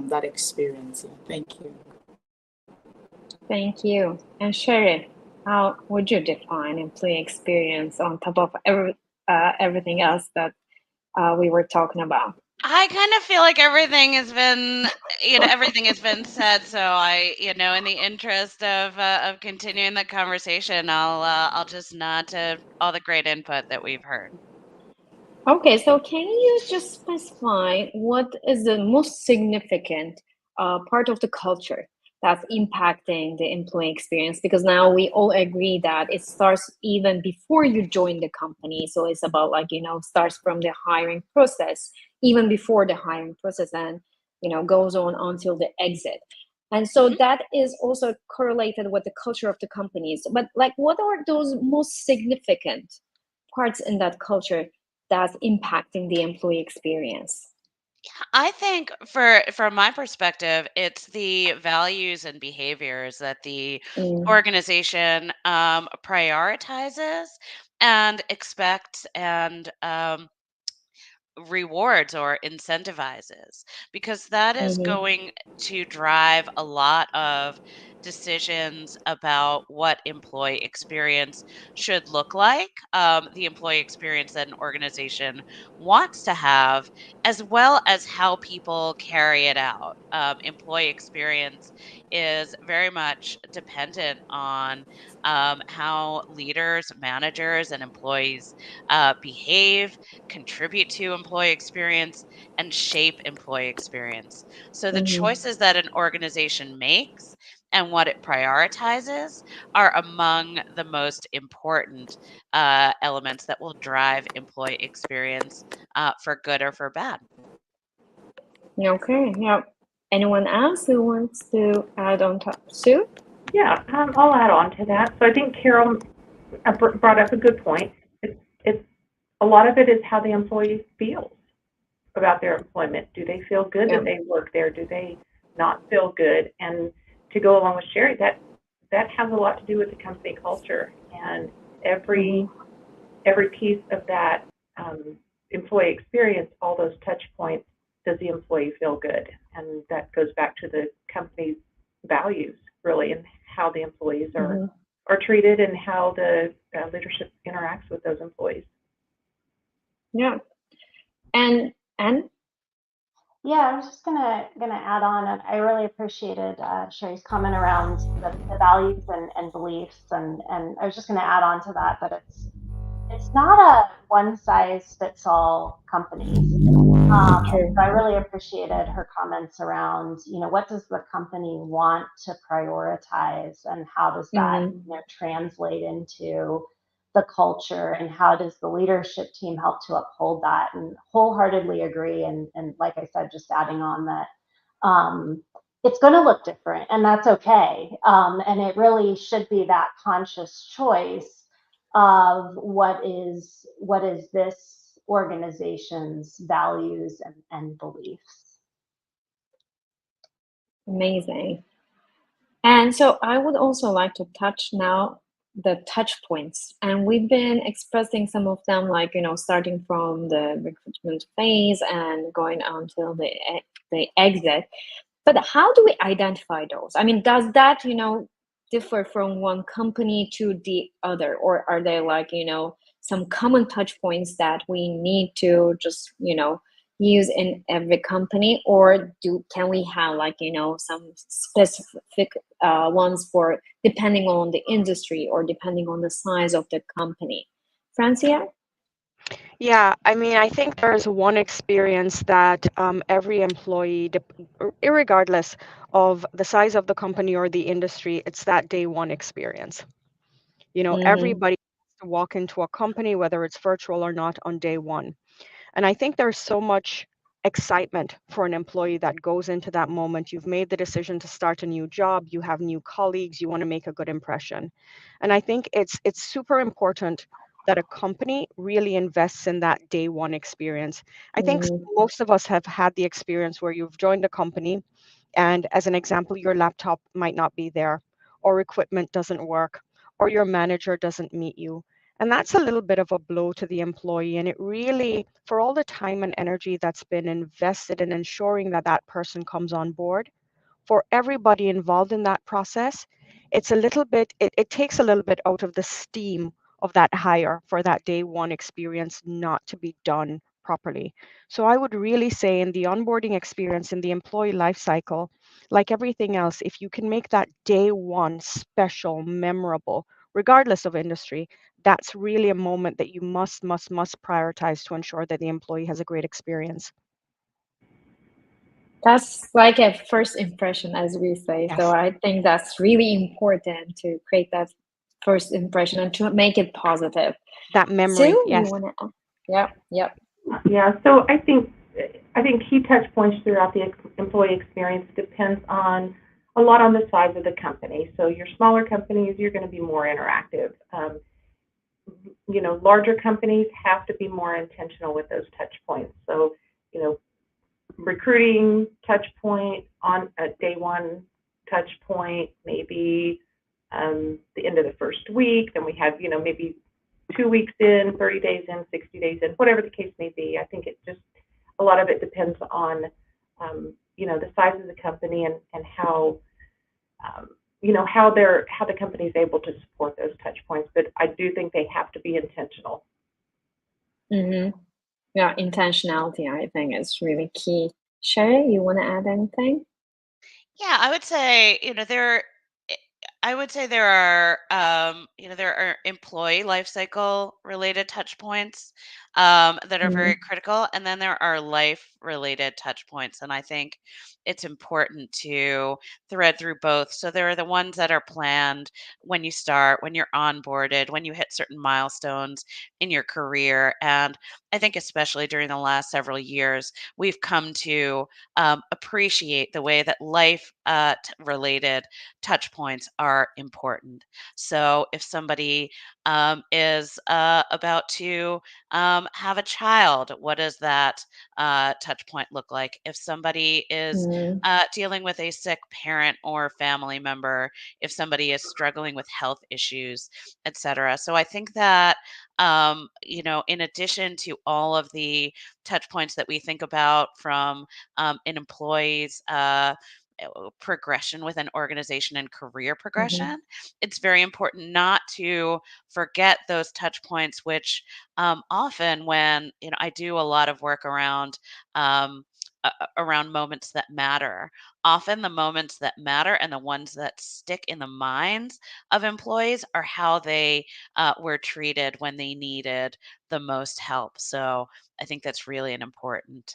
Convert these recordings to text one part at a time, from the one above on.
that experience. Thank you. Thank you. And Sherry, how would you define employee experience on top of everything else that we were talking about? I kind of feel like everything has been said. So in the interest of continuing the conversation, I'll just nod to all the great input that we've heard. Okay, so can you just specify what is the most significant part of the culture that's impacting the employee experience? Because now we all agree that it starts even before you join the company. So it's about starts from the hiring process, even before the hiring process, and goes on until the exit. And so that is also correlated with the culture of the companies. But what are those most significant parts in that culture that's impacting the employee experience? I think from my perspective, it's the values and behaviors that the organization prioritizes and expects and rewards or incentivizes, because that is going to drive a lot of decisions about what employee experience should look like, the employee experience that an organization wants to have, as well as how people carry it out. Employee experience is very much dependent on how leaders, managers, and employees behave, contribute to employee experience, and shape employee experience. So the choices that an organization makes and what it prioritizes are among the most important elements that will drive employee experience for good or for bad. Okay, yeah. Anyone else who wants to add on top? Sue? Yeah, I'll add on to that. So I think Carol brought up a good point. It's a lot of it is how the employee feels about their employment. Do they feel good that they work there? Do they not feel good? And to go along with Sherry, that has a lot to do with the company culture, and every piece of that employee experience, all those touch points. Does the employee feel good? And that goes back to the company's values, really, and how the employees are treated and how the leadership interacts with those employees. Yeah. And yeah, I was just gonna add on, and I really appreciated Sherry's comment around the values and beliefs, and I was just gonna add on to that it's not a one size fits all company. So I really appreciated her comments around, what does the company want to prioritize, and how does that translate into the culture, and how does the leadership team help to uphold that? And wholeheartedly agree. And like I said, just adding on that it's going to look different, and that's okay. And it really should be that conscious choice of what is this organization's values and beliefs. Amazing. And so I would also like to touch now the touch points. And we've been expressing some of them, starting from the recruitment phase and going until the exit. But how do we identify those? I mean, does that, differ from one company to the other? Or are there some common touch points that we need to just, use in every company? Or can we have some specific ones for depending on the industry or depending on the size of the company? Francia? Yeah, I mean, I think there's one experience that every employee, irregardless of the size of the company or the industry, it's that day one experience. Everybody has to walk into a company, whether it's virtual or not, on day one. And I think there's so much excitement for an employee that goes into that moment. You've made the decision to start a new job, you have new colleagues, you want to make a good impression. And I think it's super important that a company really invests in that day one experience. I think most of us have had the experience where you've joined a company and, as an example, your laptop might not be there, or equipment doesn't work, or your manager doesn't meet you. And that's a little bit of a blow to the employee. And it really, for all the time and energy that's been invested in ensuring that that person comes on board, for everybody involved in that process, it's a little bit, it takes a little bit out of the steam of that hire for that day one experience not to be done properly. So I would really say in the onboarding experience, in the employee life cycle, like everything else, if you can make that day one special, memorable, regardless of industry, that's really a moment that you must prioritize to ensure that the employee has a great experience. That's like a first impression, as we say. Yes. So I think that's really important to create that first impression and to make it positive. That memory, Sue, yes. you want to? Yep. Yeah, so I think key touch points throughout the employee experience depends on a lot on the size of the company. So your smaller companies, you're going to be more interactive. Larger companies have to be more intentional with those touch points. So, recruiting touch point on a day one touch point, maybe the end of the first week. Then we have, maybe 2 weeks in, 30 days in, 60 days in, whatever the case may be. I think a lot of it depends on, the size of the company and how, how the company is able to support those touch points. But I do think they have to be intentional. Mm-hmm. Yeah, intentionality, I think, is really key. Sherry, you want to add anything? Yeah, I would say, there are employee life cycle related touch points that are very critical, and then there are life related touch points. And I think it's important to thread through both. So there are the ones that are planned when you start, when you're onboarded, when you hit certain milestones in your career. And I think especially during the last several years, we've come to appreciate the way that life related touch points are important. So if somebody is about to have a child, what does that touch point look like? If somebody is dealing with a sick parent or family member, if somebody is struggling with health issues, etc. So I think that in addition to all of the touch points that we think about from an employee's progression with an organization and career progression, it's very important not to forget those touch points, which often when, I do a lot of work around moments that matter. Often the moments that matter and the ones that stick in the minds of employees are how they were treated when they needed the most help. So I think that's really an important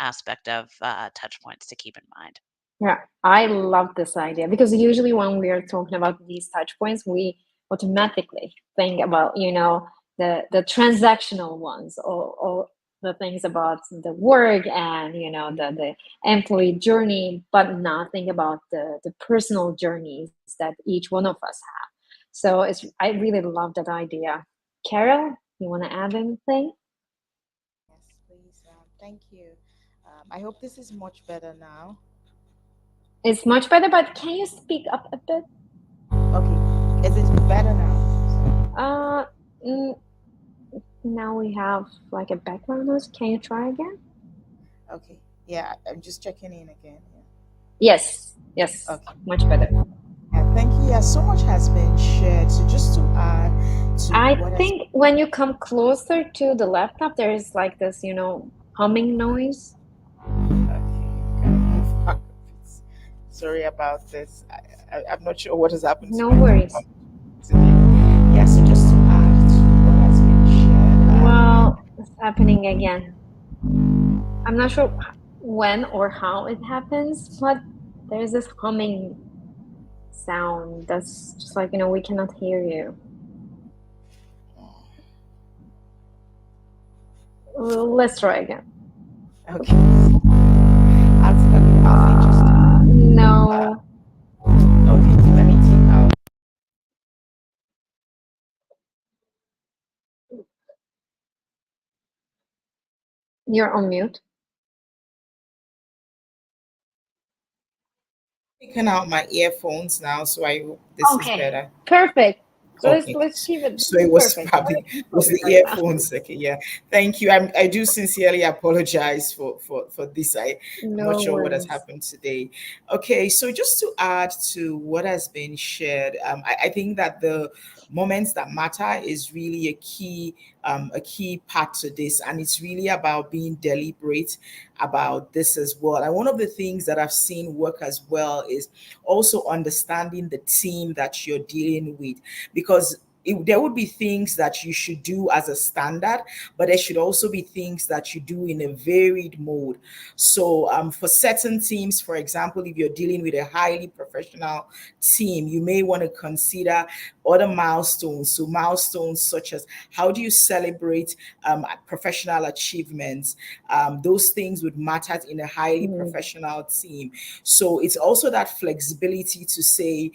aspect of touch points to keep in mind. Yeah, I love this idea because usually when we are talking about these touch points, we automatically think about, the transactional ones or the things about the work and, the employee journey, but not think about the personal journeys that each one of us have. So I really love that idea. Carol, you want to add anything? Yes, please. Thank you. I hope this is much better now. It's much better, but can you speak up a bit? Okay. Is it better now? Now we have like a background noise. Can you try again? Okay. Yeah, I'm just checking in again. Yes, Okay. much better. Yeah, thank you. Yeah, so much has been shared. So just to add to I what think when you come closer to the laptop, there is like this, humming noise. Okay. Sorry about this. I'm not sure what has happened. No worries. Yeah, so just to add to what has been shared. Well, it's happening again. I'm not sure when or how it happens, but there's this humming sound that's just like, we cannot hear you. Let's try again. Okay. Absolutely. No. Okay, let me take out. You're on mute. Taking out my earphones now, so I hope this is better. Perfect. So Okay. let's keep it So it was perfect. probably was Perfect the right now. earphones. Okay, yeah. Thank you. I do sincerely apologize for this. I'm not No sure what has worries. happened today. Okay, so just to add to what has been shared, I think that the moments that matter is really a key part to this, and it's really about being deliberate about this as well. And one of the things that I've seen work as well is also understanding the team that you're dealing with, because there would be things that you should do as a standard, but there should also be things that you do in a varied mode. So, for certain teams, for example, if you're dealing with a highly professional team, you may want to consider other milestones. So, milestones such as how do you celebrate professional achievements? Those things would matter in a highly Mhm. professional team. So, it's also that flexibility to say,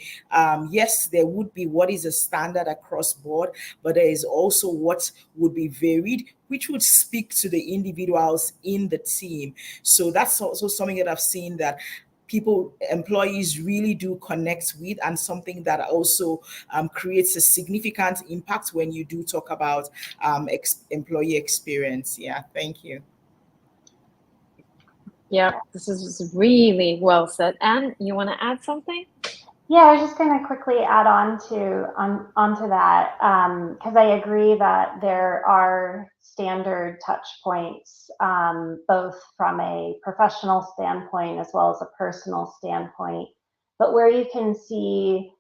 yes, there would be what is a standard across board, but there is also what would be varied, which would speak to the individuals in the team. So that's also something that I've seen that employees really do connect with, and something that also creates a significant impact when you do talk about employee experience. Yeah, thank you. Yeah, this is really well said. And you want to add something? Yeah, I was just going to quickly add onto that because I agree that there are standard touch points, both from a professional standpoint as well as a personal standpoint. But where you can see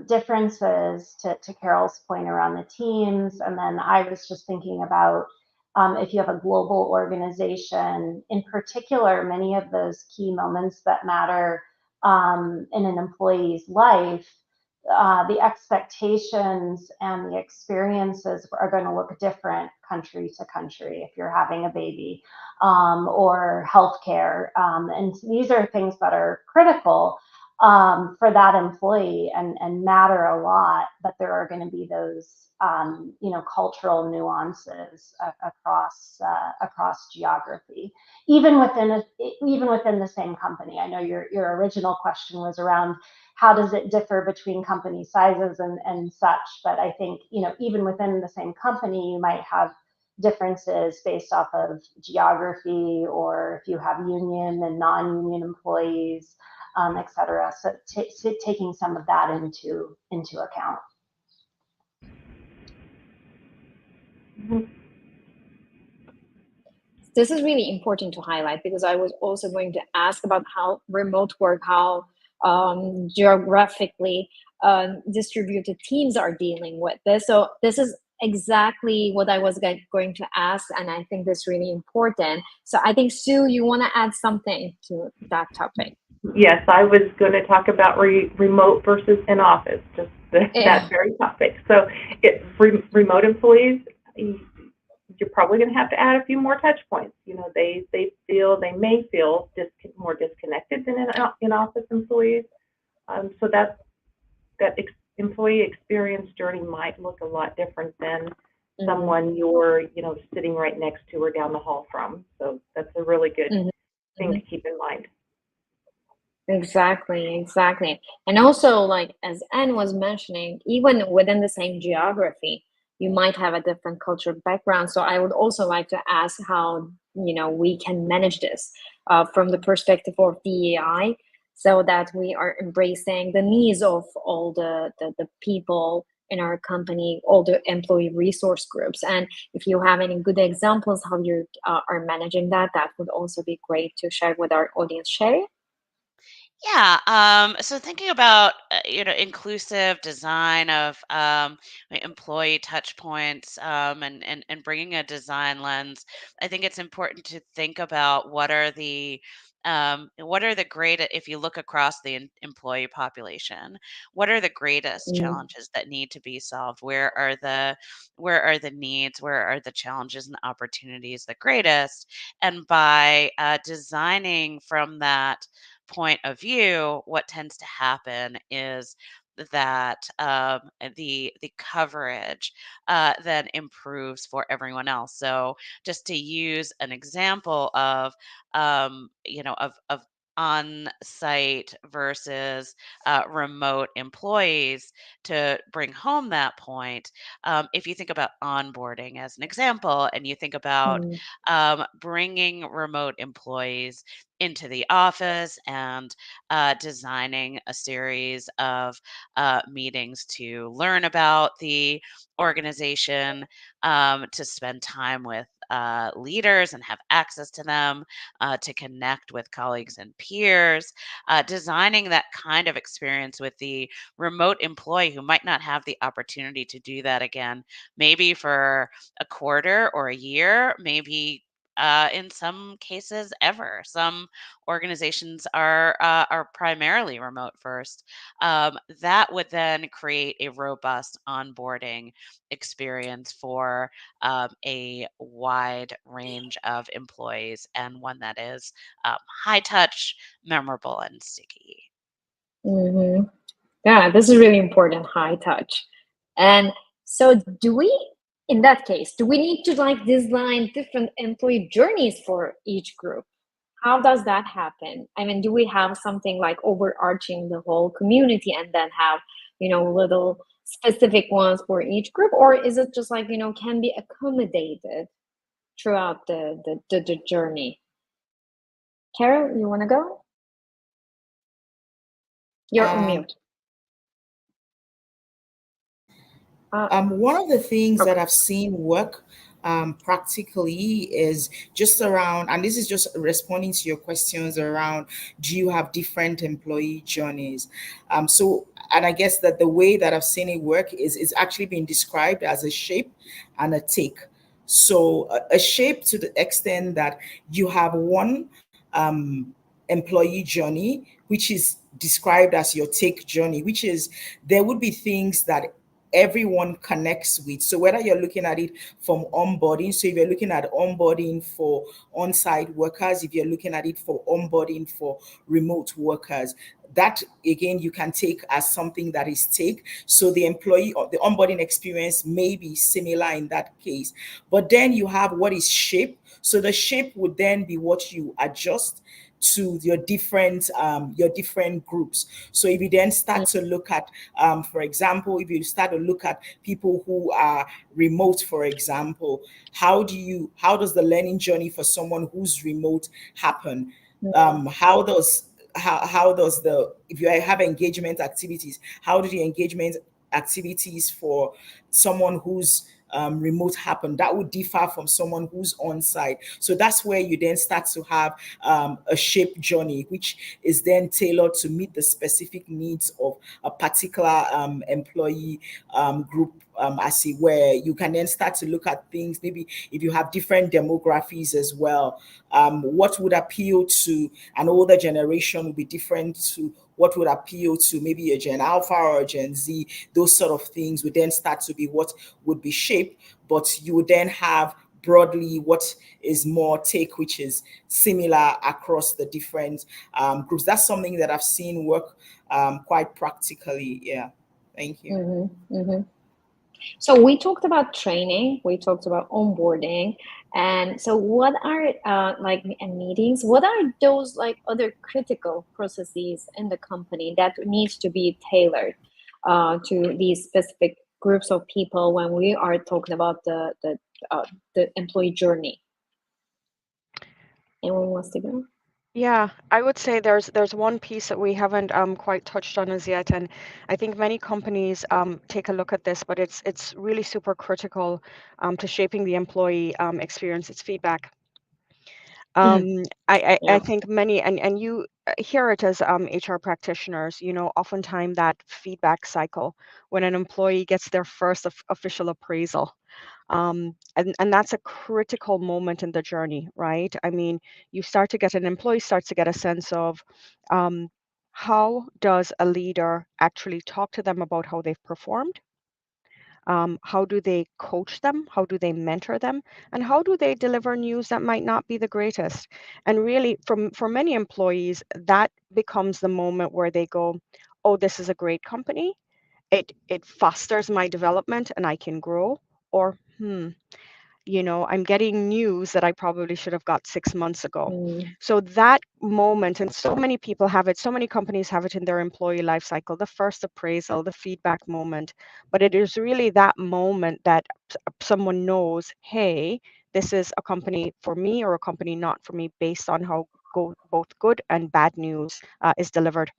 differences, to Carol's point around the teams, and then I was just thinking about if you have a global organization, in particular, many of those key moments that matter in an employee's life, the expectations and the experiences are going to look different country to country if you're having a baby or healthcare. And these are things that are critical for that employee and matter a lot, but there are going to be those cultural nuances across geography, even within the same company. I know your original question was around how does it differ between company sizes and such, but I think even within the same company you might have differences based off of geography, or if you have union and non-union employees, et cetera. So taking some of that into account. Mhm. This is really important to highlight because I was also going to ask about how remote work, how geographically distributed teams are dealing with this. So this is exactly what I was going to ask, and I think this is really important. So I think, Sue, you want to add something to that topic? Yes, I was going to talk about remote versus in office, just Yeah. that very topic. So, remote employees, you're probably going to have to add a few more touch points. They may feel more disconnected than in office employees. So that employee experience journey might look a lot different than someone you're sitting right next to or down the hall from. So that's a really good thing to keep in mind. Exactly. And also, like as Anne was mentioning, even within the same geography, you might have a different cultural background. So I would also like to ask how we can manage this from the perspective of DEI, so that we are embracing the needs of all the people in our company, all the employee resource groups. And if you have any good examples how you are managing that, that would also be great to share with our audience. Sherry? Yeah. So thinking about inclusive design of employee touch points, and bringing a design lens, I think it's important to think about what are the great if you look across the employee population, what are the greatest challenges that need to be solved? Where are the needs? Where are the challenges and opportunities the greatest? And by designing from that point of view, what tends to happen is that the coverage then improves for everyone else. So just to use an example of of on-site versus remote employees, to bring home that point, if you think about onboarding as an example, and you think about Mm, bringing remote employees into the office and designing a series of meetings to learn about the organization, to spend time with leaders and have access to them, to connect with colleagues and peers, designing that kind of experience with the remote employee who might not have the opportunity to do that again, maybe for a quarter or a year, maybe in some cases ever. Some organizations are primarily remote first. That would then create a robust onboarding experience for a wide range of employees, and one that is high touch, memorable, and sticky. hmm Yeah, this is really important, high touch. And so do we, in that case, do we need to like design different employee journeys for each group? How does that happen? I mean, do we have something like overarching the whole community and then have, little specific ones for each group? Or is it just like, can be accommodated throughout the journey? Carol, you want to go? You're on Um, mute. One of the things that Okay. I've seen work practically is just around, and this is just responding to your questions around, do you have different employee journeys? And I guess that the way that I've seen it work is actually being described as a shape and a take. So a shape to the extent that you have one employee journey, which is described as your take journey, which is there would be things that everyone connects with. So whether you're looking at it from onboarding, so if you're looking at onboarding for on-site workers, if you're looking at it for onboarding for remote workers, that again you can take as something that is take. So the employee or the onboarding experience may be similar in that case. But then you have what is shape. So the shape would then be what you adjust to your different groups. So if you then start to look at for example, if you start to look at people who are remote, for example, how does the learning journey for someone who's remote happen? How does how does the if you have engagement activities, how do the engagement activities for someone who's remote happen? That would differ from someone who's on site. So that's where you then start to have a shape journey, which is then tailored to meet the specific needs of a particular employee group. As it where you can then start to look at things, maybe if you have different demographies as well, what would appeal to an older generation would be different to what would appeal to maybe a Gen Alpha or a Gen Z. Those sort of things would then start to be what would be shaped, but you would then have broadly what is more take, which is similar across the different groups. That's something that I've seen work quite practically. Yeah. Thank you. Mm-hmm, mm-hmm. So we talked about training, we talked about onboarding, and so what are like and meetings? What are those like other critical processes in the company that needs to be tailored to these specific groups of people when we are talking about the employee journey? Anyone wants to go? Yeah, I would say there's one piece that we haven't quite touched on as yet, and I think many companies take a look at this, but it's really super critical to shaping the employee experience. It's feedback. I Yeah. think many and you hear it as HR practitioners, oftentimes that feedback cycle when an employee gets their first official appraisal. And that's a critical moment in the journey, right? I mean, an employee starts to get a sense of how does a leader actually talk to them about how they've performed? How do they coach them? How do they mentor them? And how do they deliver news that might not be the greatest? And really, for many employees, that becomes the moment where they go, "Oh, this is a great company. It fosters my development, and I can grow." Or, I'm getting news that I probably should have got 6 months ago. Mm. So that moment, and so many people have it, so many companies have it in their employee life cycle, the first appraisal, the feedback moment. But it is really that moment that someone knows, hey, this is a company for me or a company not for me, based on how both good and bad news is delivered.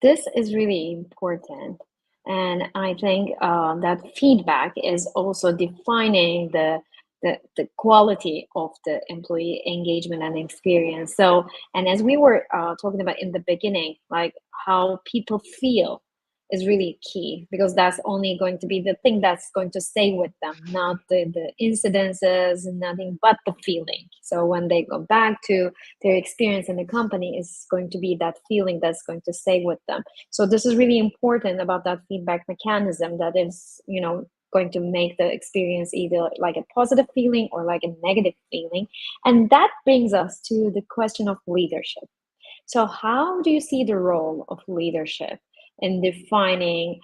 This is really important. And I think that feedback is also defining the quality of the employee engagement and experience. So, and as we were talking about in the beginning, like how people feel is really key, because that's only going to be the thing that's going to stay with them, not the incidences, nothing but the feeling. So when they go back to their experience in the company, is going to be that feeling that's going to stay with them. So this is really important about that feedback mechanism, that is, going to make the experience either like a positive feeling or like a negative feeling. And that brings us to the question of leadership. So how do you see the role of leadership in defining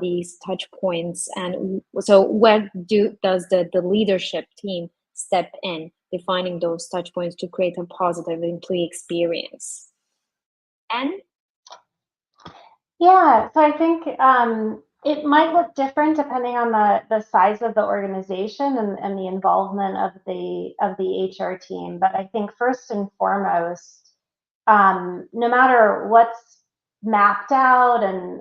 these touch points? And so where does the leadership team step in, defining those touch points to create a positive employee experience? And Yeah, so I think it might look different depending on the size of the organization and the involvement of the HR team. But I think first and foremost, no matter what's mapped out and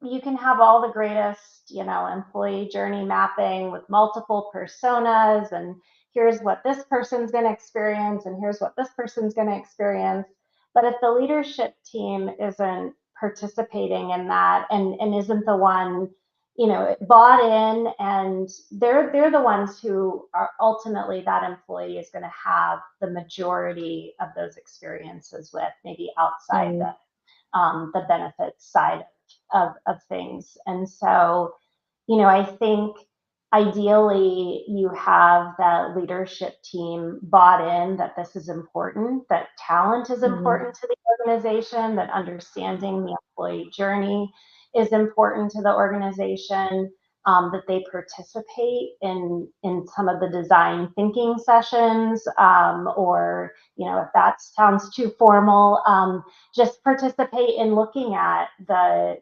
you can have all the greatest, employee journey mapping with multiple personas, and here's what this person's going to experience, and here's what this person's going to experience. But if the leadership team isn't participating in that and isn't the one, bought in, and they're the ones who are ultimately that employee is going to have the majority of those experiences with, maybe outside the benefits side of things. And so, I think ideally you have the leadership team bought in that this is important, that talent is important to the organization, that understanding the employee journey is important to the organization, that they participate in some of the design thinking sessions, or, if that sounds too formal, just participate in looking at the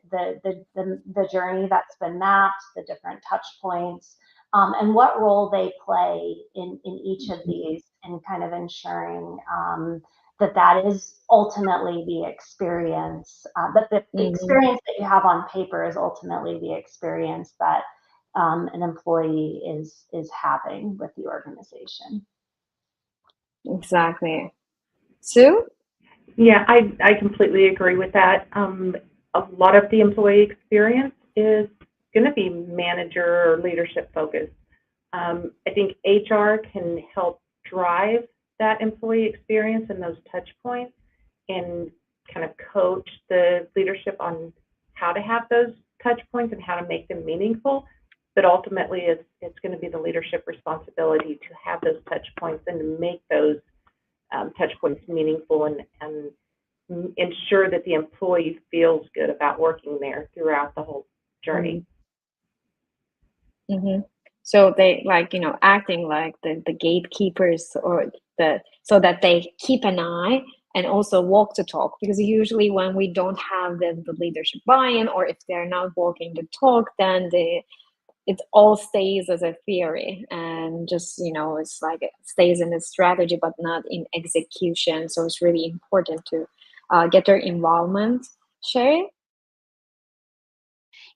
journey that's been mapped, the different touch points, and what role they play in each of these, and kind of ensuring that is ultimately the experience, that the experience that you have on paper is ultimately the experience that an employee is having with the organization. Exactly. Sue? Yeah, I completely agree with that. A lot of the employee experience is going to be manager or leadership focused. I think HR can help drive that employee experience and those touch points, and kind of coach the leadership on how to have those touch points and how to make them meaningful. But ultimately, it's going to be the leadership responsibility to have those touch points and to make those touch points meaningful, and ensure that the employee feels good about working there throughout the whole journey. Mm-hmm. So they acting like the gatekeepers, or so that they keep an eye and also walk the talk, because usually when we don't have the leadership buy-in, or if they're not walking the talk, then it all stays as a theory, and just it's like it stays in the strategy but not in execution. So it's really important to get their involvement. Sherry?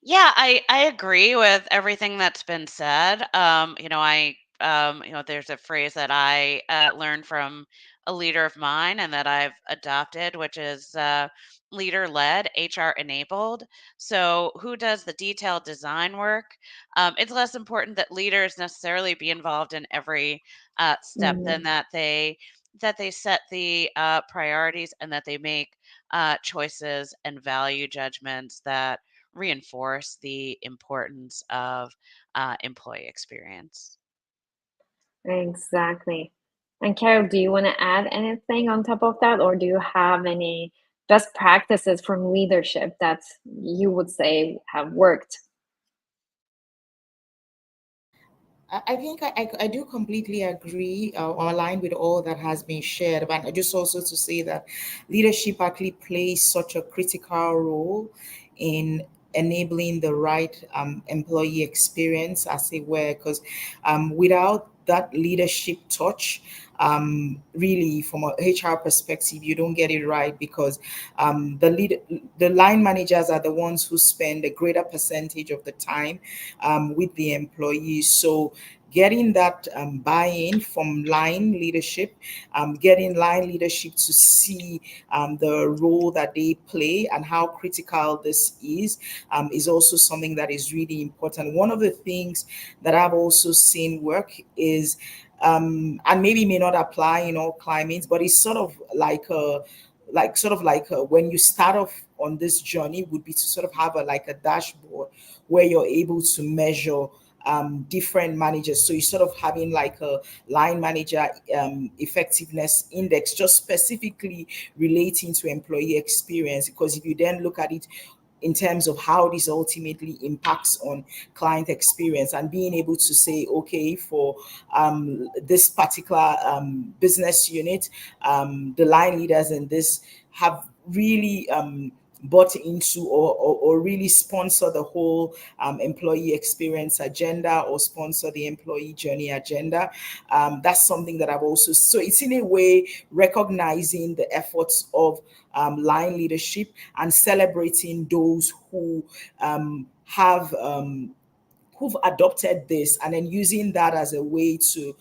Yeah, I agree with everything that's been said. There's a phrase that I learned from a leader of mine and that I've adopted, which is leader led, HR enabled. So, who does the detailed design work? It's less important that leaders necessarily be involved in every step than that they set the priorities, and that they make choices and value judgments that reinforce the importance of employee experience. Exactly. And Carol, do you want to add anything on top of that, or do you have any best practices from leadership that you would say have worked? I think I do completely agree or align with all that has been shared. But just also to say that leadership actually plays such a critical role in enabling the right employee experience, as it were, because without that leadership touch, really from a HR perspective, you don't get it right because the line managers are the ones who spend a greater percentage of the time with the employees. So getting that buy-in from line leadership, getting line leadership to see the role that they play and how critical this is also something that is really important. One of the things that I've also seen work is and maybe may not apply in all climates, but it's sort of like when you start off on this journey would be to sort of have a dashboard where you're able to measure different managers. So you're sort of having like a line manager effectiveness index, just specifically relating to employee experience. Because if you then look at it in terms of how this ultimately impacts on client experience and being able to say, okay, for this particular business unit, the line leaders in this have really bought into or really sponsor the whole employee experience agenda or sponsor the employee journey agenda. That's something that I've also, so it's in a way recognizing the efforts of line leadership and celebrating those who have who've adopted this and then using that as a way to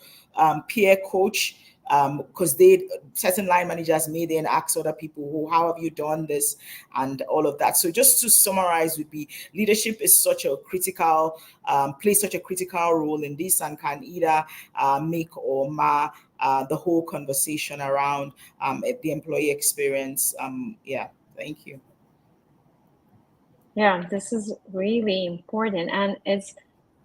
peer coach, because they certain line managers may then ask other people, "Who, how have you done this?" and all of that. So just to summarize, would be leadership is such a critical plays such a critical role in this and can either make or mar the whole conversation around the employee experience. Yeah, thank you. Yeah, this is really important. And it's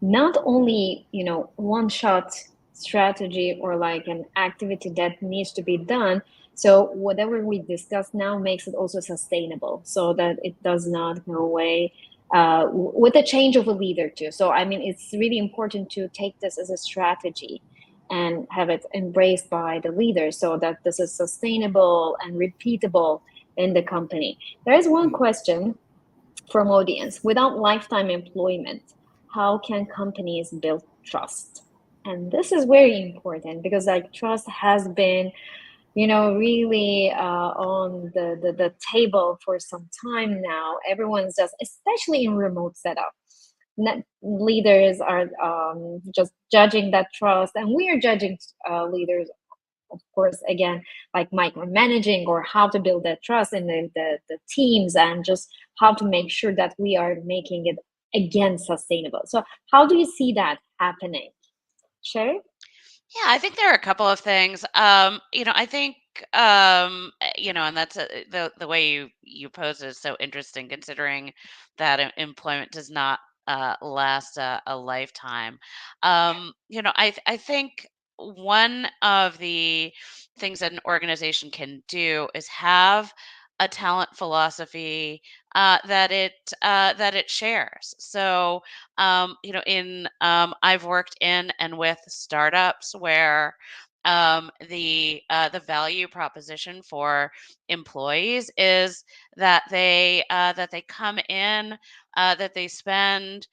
not only, one shot strategy or like an activity that needs to be done. So whatever we discuss now makes it also sustainable so that it does not go away with a change of a leader too. So, I mean, it's really important to take this as a strategy and have it embraced by the leader so that this is sustainable and repeatable in the company. There is one question from audience. Without lifetime employment, how can companies build trust? And this is very important because like trust has been, really on the table for some time now. Everyone's just, especially in remote setup, leaders are just judging that trust, and we are judging leaders, of course, again, like micromanaging or how to build that trust in the teams and just how to make sure that we are making it again sustainable. So how do you see that happening? Sherry? Yeah, I think there are a couple of things. I think and that's the way you pose it is so interesting, considering that employment does not last a lifetime. I think one of the things that an organization can do is have a talent philosophy that it shares. So in I've worked in and with startups where the value proposition for employees is that they come in, that they spend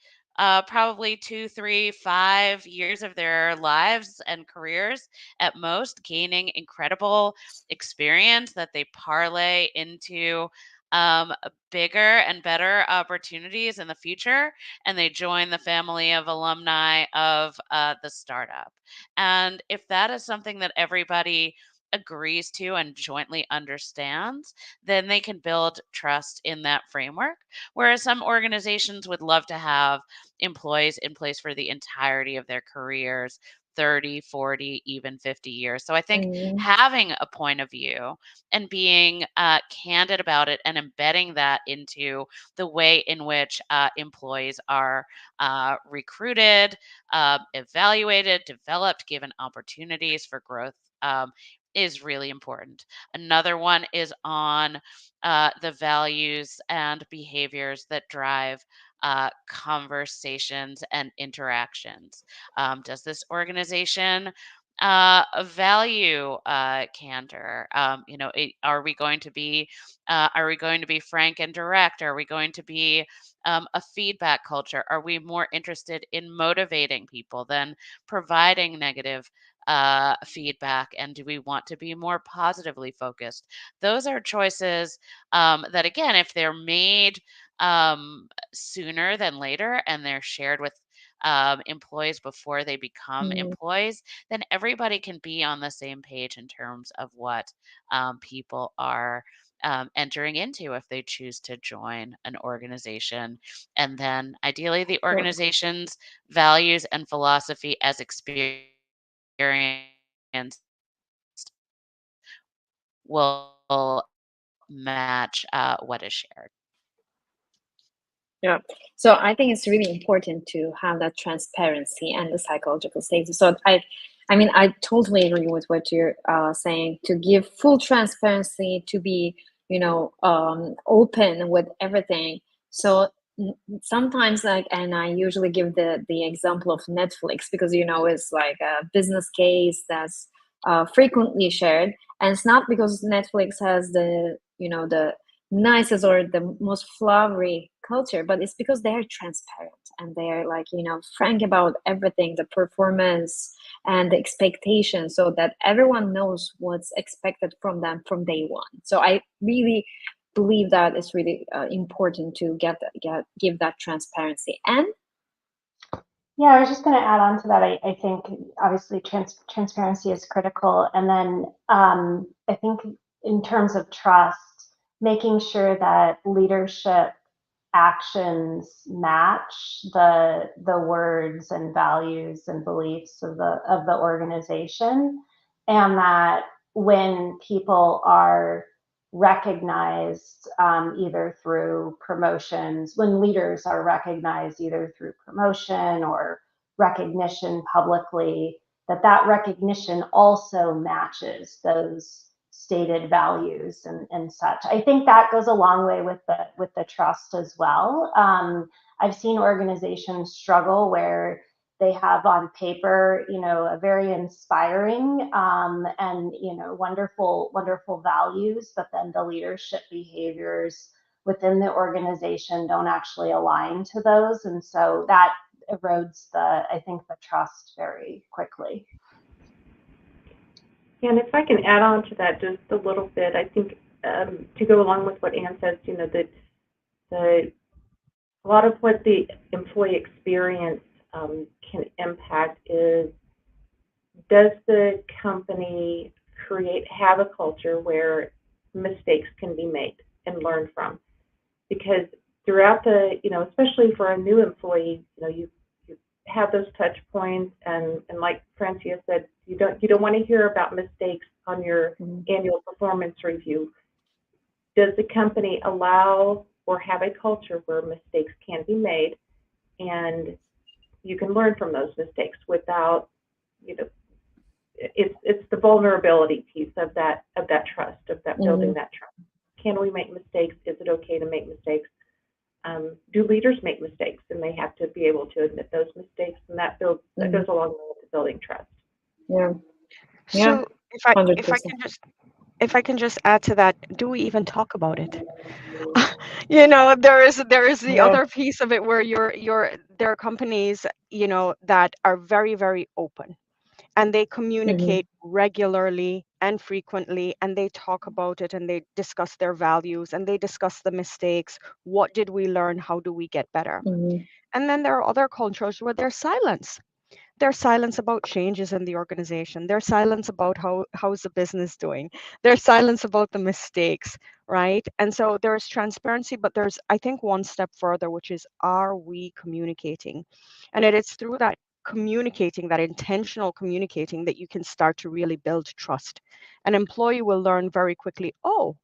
probably 2, 3, 5 years of their lives and careers at most gaining incredible experience that they parlay into bigger and better opportunities in the future, and they join the family of alumni of the startup. And if that is something that everybody agrees to and jointly understands, then they can build trust in that framework. Whereas some organizations would love to have employees in place for the entirety of their careers, 30, 40, even 50 years. So I think Mm, having a point of view and being candid about it and embedding that into the way in which employees are recruited, evaluated, developed, given opportunities for growth is really important. Another one is on the values and behaviors that drive conversations and interactions. Does this organization value candor? Are we going to be frank and direct? Are we going to be a feedback culture? Are we more interested in motivating people than providing negative feedback? And do we want to be more positively focused? Those are choices that, again, if they're made sooner than later and they're shared with employees before they become Mhm. employees, then everybody can be on the same page in terms of what people are entering into if they choose to join an organization. And then ideally, the Sure. organization's values and philosophy as experienced will match what is shared. Yeah. So I think it's really important to have that transparency and the psychological safety. So I mean, I totally agree with what you're saying. To give full transparency, to be, open with everything. So sometimes, like, and I usually give the example of Netflix because it's like a business case that's frequently shared, and it's not because Netflix has the nicest or the most flowery culture, but it's because they're transparent and they're like frank about everything, the performance and the expectation, so that everyone knows what's expected from them from day one. So I really believe that it's really important to give that transparency. And Yeah, I was just going to add on to that. I think obviously transparency is critical. And then I think in terms of trust, making sure that leadership actions match the words and values and beliefs of the organization, and that when people are recognized either through promotions, when leaders are recognized either through promotion or recognition publicly, that recognition also matches those stated values and such. I think that goes a long way with the trust as well. I've seen organizations struggle where they have on paper, a very inspiring and wonderful values, but then the leadership behaviors within the organization don't actually align to those, and so that erodes I think the trust very quickly. And if I can add on to that just a little bit, I think to go along with what Anne says, that a lot of what the employee experience can impact is, does the company have a culture where mistakes can be made and learned from? Because throughout especially for a new employee, you have those touch points, and like Francia said, you don't want to hear about mistakes on your annual performance review. Does the company allow or have a culture where mistakes can be made and you can learn from those mistakes without, it's the vulnerability piece of that trust, of that building that trust. Can we make mistakes? Is it okay to make mistakes? Do leaders make mistakes, and they have to be able to admit those mistakes, and that goes along with building trust. Yeah. So if I 100%. if I can just add to that, do we even talk about it? There is the other piece of it where there are companies, that are very, very open, and they communicate regularly and frequently, and they talk about it, and they discuss their values, and they discuss the mistakes. What did we learn? How do we get better? And then there are other cultures where there's silence. There's silence about changes in the organization. There's silence about how's the business doing. There's silence about the mistakes, right? And so there's transparency, but there's, I think, one step further, which is, are we communicating? And it's through that communicating, that intentional communicating, that you can start to really build trust. An employee will learn very quickly, oh,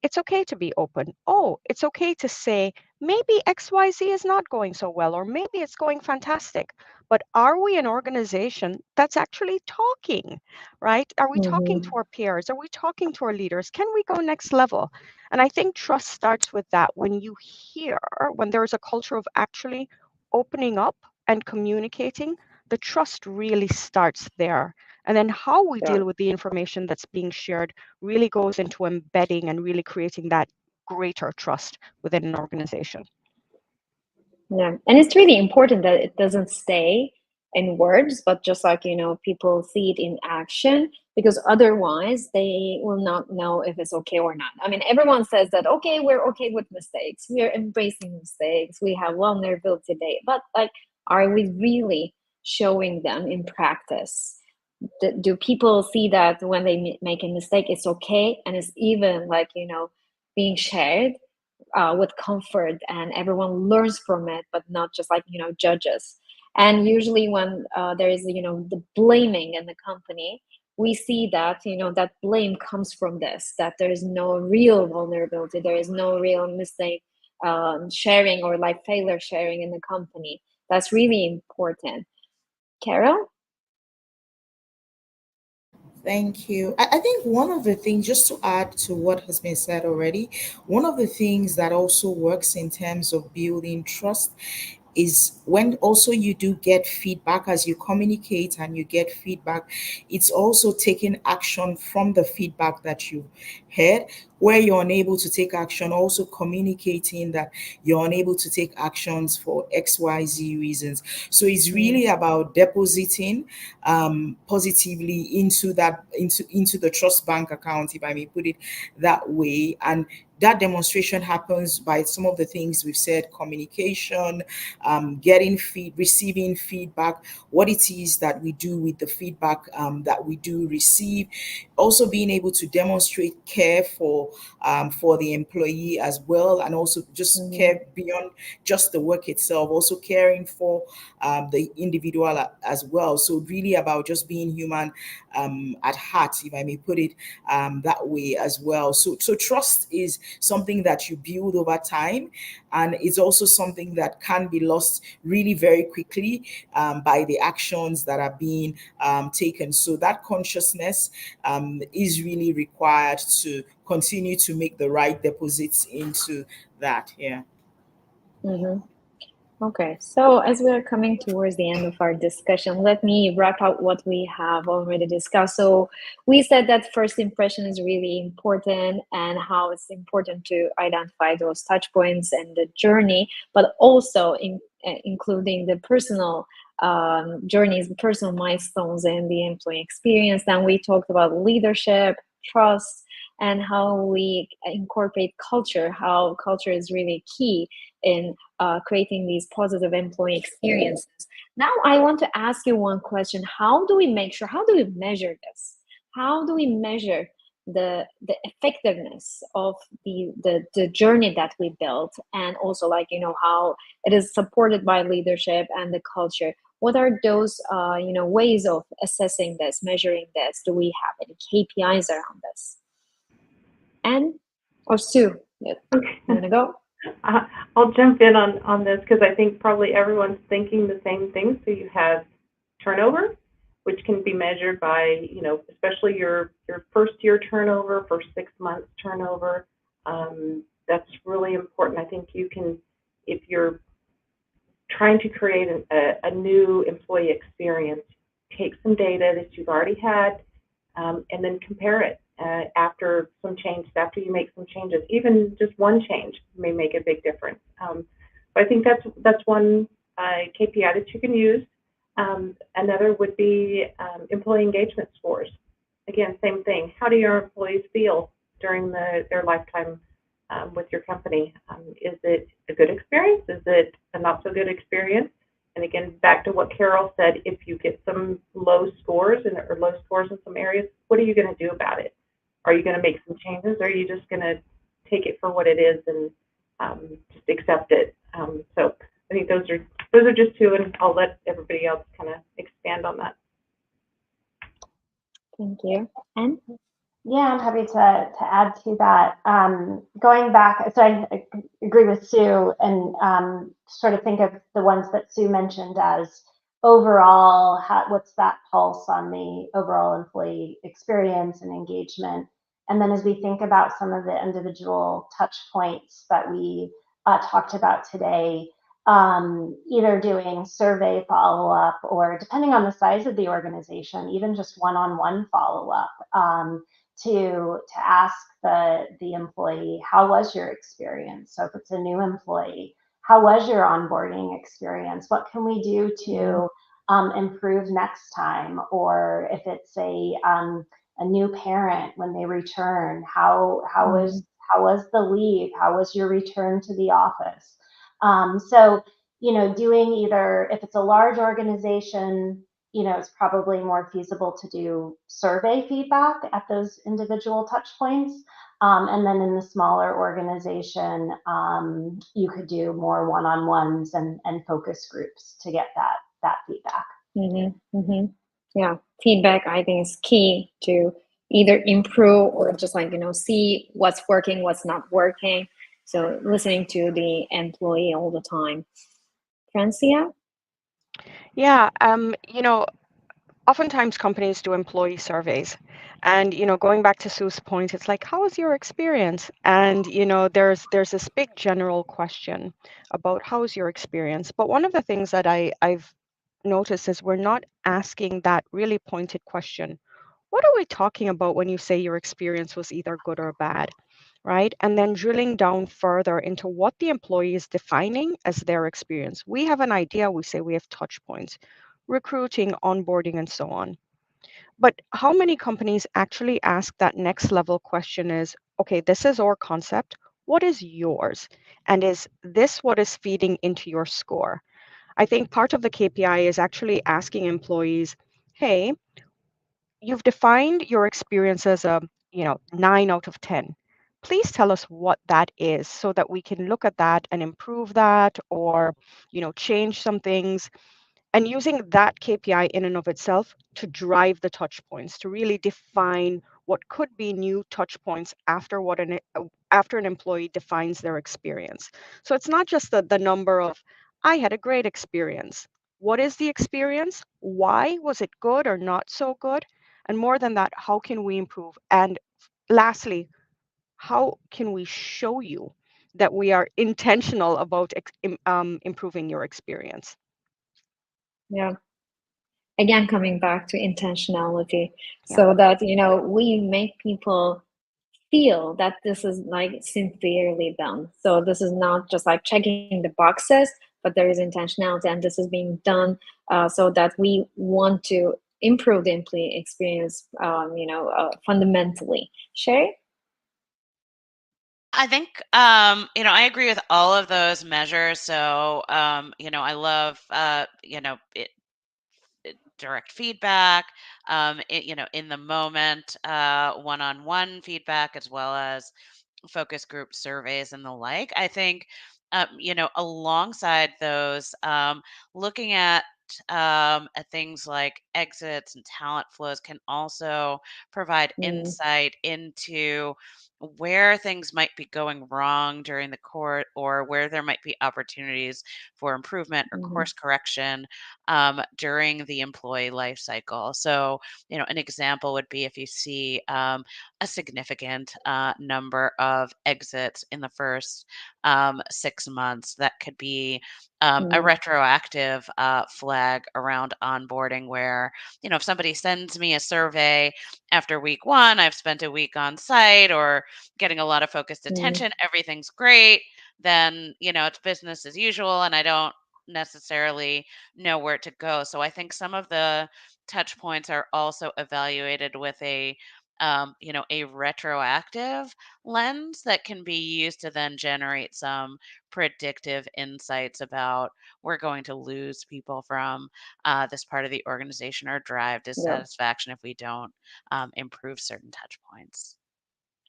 it's okay to be open. Oh, it's okay to say, maybe XYZ is not going so well, or maybe it's going fantastic. But are we an organization that's actually talking, right? Are we talking to our peers? Are we talking to our leaders? Can we go next level? And I think trust starts with that. When there is a culture of actually opening up and communicating, the trust really starts there. And then how we deal with the information that's being shared really goes into embedding and really creating that greater trust within an organization. Yeah, and it's really important that it doesn't stay in words, but just like, people see it in action, because otherwise they will not know if it's okay or not. I mean, everyone says that, okay, we're okay with mistakes. We are embracing mistakes. We have vulnerability today. But like, are we really showing them in practice? Do people see that when they make a mistake, it's okay? And it's even like, being shared with comfort, and everyone learns from it, but not just like, judges. And usually when there is, the blaming in the company, we see that, that blame comes from this, that there is no real vulnerability, there is no real mistake sharing, or like failure sharing in the company. That's really important. Carol? Thank you. I think one of the things, just to add to what has been said already, one of the things that also works in terms of building trust is when also you do get feedback. As you communicate and you get feedback, it's also taking action from the feedback that you heard. Where you're unable to take action, also communicating that you're unable to take actions for XYZ reasons. So it's really about depositing positively into the trust bank account, if I may put it that way. And that demonstration happens by some of the things we've said: communication, receiving feedback, what it is that we do with the feedback that we do receive, also being able to demonstrate care for the employee as well, and also just care beyond just the work itself, also caring for the individual as well. So really about just being human at heart, if I may put it that way as well. So trust is something that you build over time, and it's also something that can be lost really very quickly by the actions that are being taken. So that consciousness is really required to continue to make the right deposits into that. Yeah. Okay, so as we're coming towards the end of our discussion, let me wrap up what we have already discussed. So we said that first impression is really important, and how it's important to identify those touch points and the journey, but also including the personal journeys, personal milestones in the employee experience. Then we talked about leadership, trust, and how we incorporate culture, how culture is really key in creating these positive employee experiences. Now, I want to ask you one question. How do we measure this? How do we measure the effectiveness of the journey that we built, and also like, how it is supported by leadership and the culture? What are those, ways of assessing this, measuring this? Do we have any KPIs around this? Anne or Sue, you want to go? I'll jump in on this, because I think probably everyone's thinking the same thing. So you have turnover, which can be measured by, especially your first year turnover, first 6 months turnover. That's really important. I think you can, if you're trying to create a new employee experience, take some data that you've already had, and then compare it after some changes, after you make some changes. Even just one change may make a big difference. But I think that's one KPI that you can use. Another would be employee engagement scores. Again, same thing. How do your employees feel during their lifetime with your company? Is it a good experience? Is it a not so good experience? And again, back to what Carol said, if you get some low scores or low scores in some areas, what are you going to do about it? Are you going to make some changes, or are you just going to take it for what it is and just accept it? So I think those are just two, and I'll let everybody else kind of expand on that. Thank you. Anne? Yeah, I'm happy to add to that. Going back, so I agree with Sue and sort of think of the ones that Sue mentioned as overall, what's that pulse on the overall employee experience and engagement? And then as we think about some of the individual touch points that we talked about today, either doing survey follow up or depending on the size of the organization, even just one-on-one follow up. To ask the employee, how was your experience? So if it's a new employee, how was your onboarding experience? What can we do to improve next time? Or if it's a new parent when they return, how was the leave? How was your return to the office? So doing either, if it's a large organization, it's probably more feasible to do survey feedback at those individual touch points. And then in the smaller organization, you could do more one-on-ones and focus groups to get that feedback. Yeah, feedback I think is key to either improve or just see what's working, what's not working. So listening to the employee all the time. Francia? Yeah, oftentimes companies do employee surveys. And, going back to Sue's point, it's like, how was your experience? And, there's this big general question about how was your experience. But one of the things that I've noticed is we're not asking that really pointed question. What are we talking about when you say your experience was either good or bad? Right? And then drilling down further into what the employee is defining as their experience. We have an idea, we say we have touch points, recruiting, onboarding, and so on. But how many companies actually ask that next level question is, okay, this is our concept. What is yours? And is this what is feeding into your score? I think part of the KPI is actually asking employees, hey, you've defined your experience as a 9 out of 10. Please tell us what that is so that we can look at that and improve that or change some things, and using that KPI in and of itself to drive the touch points, to really define what could be new touch points after after an employee defines their experience. So it's not just the number of I had a great experience. What is the experience? Why was it good or not so good? And more than that, how can we improve? And lastly, how can we show you that we are intentional about improving your experience? Yeah. Again, coming back to intentionality, so that we make people feel that this is like sincerely done. So this is not just like checking the boxes, but there is intentionality, and this is being done so that we want to improve the employee experience, fundamentally. Sherry? I think, I agree with all of those measures. So, I love, direct feedback, in the moment, one-on-one feedback, as well as focus group surveys and the like. I think, alongside those, looking at things like exits and talent flows can also provide insight into where things might be going wrong during the course, or where there might be opportunities for improvement or course correction during the employee life cycle. So, an example would be if you see a significant number of exits in the first 6 months, that could be a retroactive flag around onboarding, where, if somebody sends me a survey after week one, I've spent a week on site or getting a lot of focused attention, everything's great, then, it's business as usual and I don't necessarily know where to go. So I think some of the touch points are also evaluated with a retroactive lens that can be used to then generate some predictive insights about, we're going to lose people from this part of the organization or drive dissatisfaction if we don't improve certain touch points.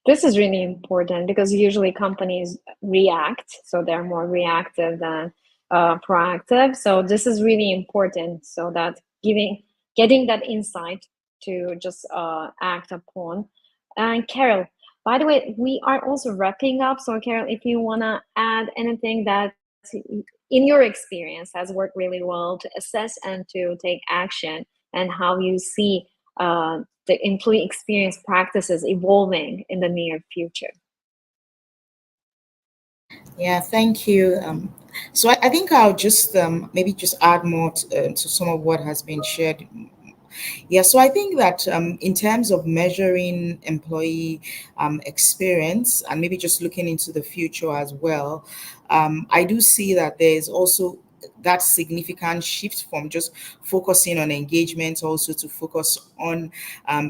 This is really important because usually companies react, so they're more reactive than proactive. So this is really important, so that getting that insight to just act upon. And Carol, by the way, we are also wrapping up. So Carol, if you want to add anything that in your experience has worked really well to assess and to take action, and how you see the employee experience practices evolving in the near future. Yeah, thank you. So I think I'll just maybe just add more to some of what has been shared. Yeah, so I think that in terms of measuring employee experience and maybe just looking into the future as well, I do see that there's also that significant shift from just focusing on engagement also to focus on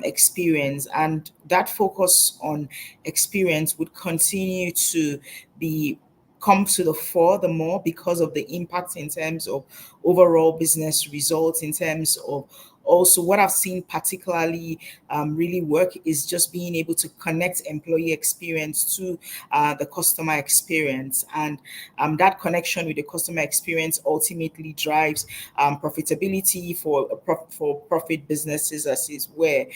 experience. And that focus on experience would continue to be come to the fore the more because of the impact in terms of overall business results, in terms of also what I've seen particularly really work is just being able to connect employee experience to the customer experience. And that connection with the customer experience ultimately drives profitability for profit businesses as is where.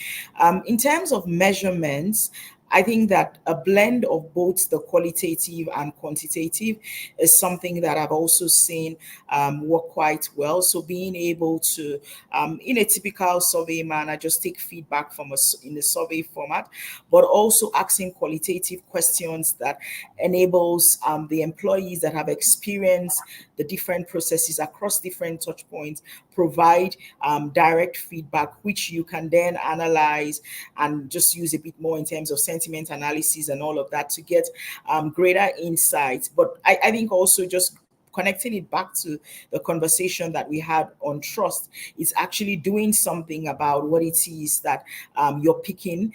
In terms of measurements, I think that a blend of both the qualitative and quantitative is something that I've also seen work quite well. So being able to, in a typical survey manner, just take feedback from us in the survey format, but also asking qualitative questions that enables the employees that have experienced the different processes across different touch points provide direct feedback, which you can then analyze and just use a bit more in terms of sentiment analysis and all of that to get greater insights. But I think also just connecting it back to the conversation that we had on trust, is actually doing something about what it is that you're picking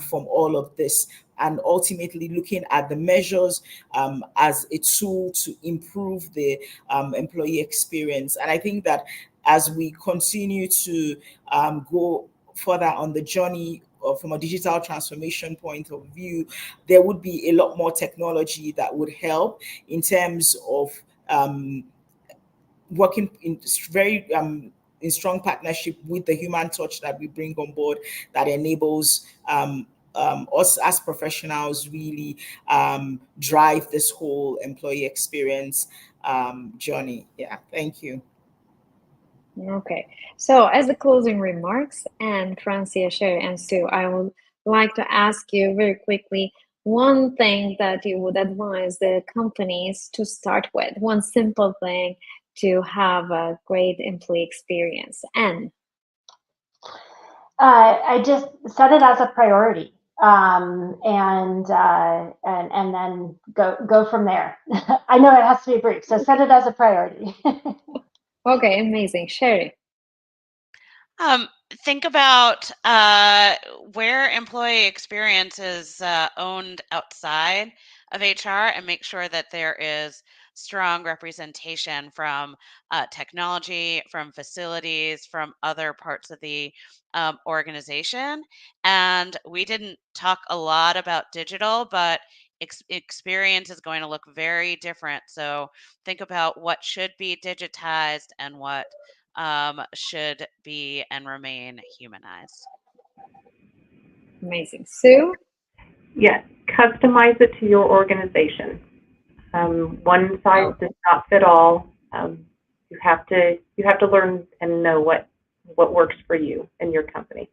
from all of this, and ultimately looking at the measures as a tool to improve the employee experience. And I think that as we continue to go further on the journey from a digital transformation point of view, there would be a lot more technology that would help in terms of working in very in strong partnership with the human touch that we bring on board, that enables us as professionals really drive this whole employee experience journey. Yeah, thank you. Okay, so as the closing remarks, and Francia, Sherry, and Sue, I would like to ask you very quickly one thing that you would advise the companies to start with, one simple thing to have a great employee experience. And I just set it as a priority, and then go from there. I know it has to be brief, so set it as a priority. okay, amazing. Sherry. Think about where employee experience is owned outside of HR, and make sure that there is strong representation from technology, from facilities, from other parts of the organization. And we didn't talk a lot about digital, but experience is going to look very different. So think about what should be digitized and what should be and remain humanized. Amazing. Sue? Yes, customize it to your organization. One size does not fit all. You have to learn and know what works for you and your company.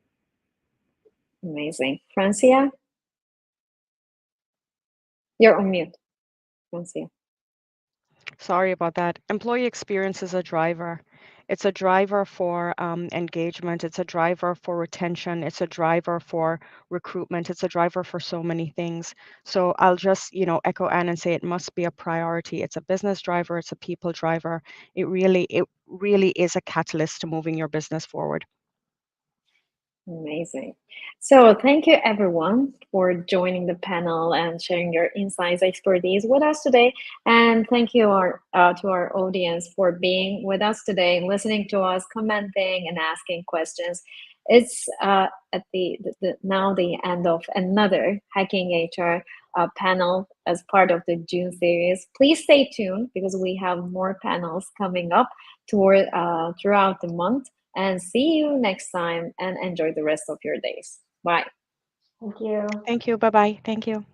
Amazing. Francia? You're on mute, Francia. Sorry about that. Employee experience is a driver. It's a driver for engagement. It's a driver for retention. It's a driver for recruitment. It's a driver for so many things. So I'll just, echo Anne and say it must be a priority. It's a business driver. It's a people driver. It really is a catalyst to moving your business forward. Amazing. So thank you everyone for joining the panel and sharing your insights, expertise with us today. And thank you to our audience for being with us today, listening to us, commenting and asking questions. It's at now the end of another Hacking HR panel as part of the June series. Please stay tuned because we have more panels coming up throughout the month. And see you next time, and enjoy the rest of your days. Bye. Thank you. Thank you. Bye-bye. Thank you.